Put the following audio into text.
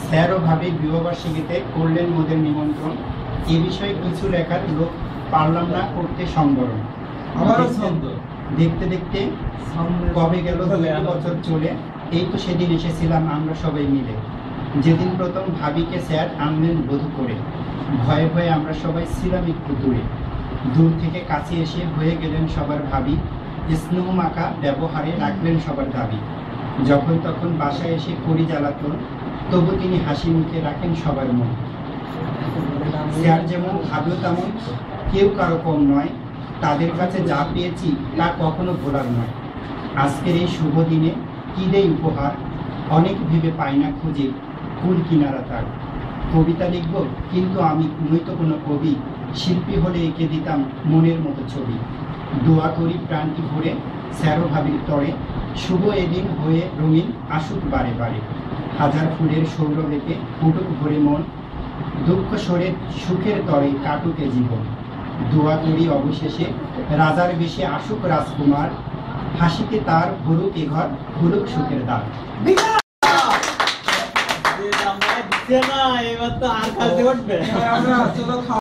Sir ও ভাবি বিবাহবার্ষিকীতে করলেন মোদের নিমন্ত্রণ। এ বিষয়ে কিছু লেখার লোক পারলাম না করতে সংবরণ। দেখতে দেখতে কবে গেল 2 বছর চলে। এই তো সেদিন এসেছিলাম আমরা সবাই মিলে, যেদিন প্রথম ভাবিকে স্যার আনলেন বধূ করে। ভয়ে ভয়ে আমরা সবাই ছিলাম একটু দূরে, দূর থেকে কাছে এসে হয়ে গেলেন সবার ভাবি। স্নেহ মাখা ব্যবহারে রাখলেন সবার দাবি। যখন তখন বাসায় এসে করি জ্বালাতন, তবু তিনি হাসি মুখে রাখেন সবার মন। স্যার যেমন ভাবলো তেমন কেউ কারো কম নয়, তাদের কাছে যা পেয়েছি তা কখনো ভোলার নয়। আজকের এই শুভ দিনে কি দেই উপহার, অনেক ভেবে পাই না খুঁজে কুল কিনারা তার। কবিতা লিখব কিন্তু আমি নই তো কোনো কবি, শিল্পী হলে এঁকে দিতাম মনের মতো ছবি। দোয়া করি প্রাণটি ভরে স্যার ও ভাবির তরে, শুভ এদিন হয়ে রঙিন আসুক বারে বারে। হাজার ফুলের সৌরভেতে ফুটুক ভরে মন, দুঃখ সরে সুখের তরে কাটুকে জীবন। দোয়া করি অবশেষে রাজার বেশে আসুক রাজকুমার, হাসিতে তার ভরুক এ ঘর, ভরুক সুখের দ্বার। এবার তো আর কাজে উঠবে।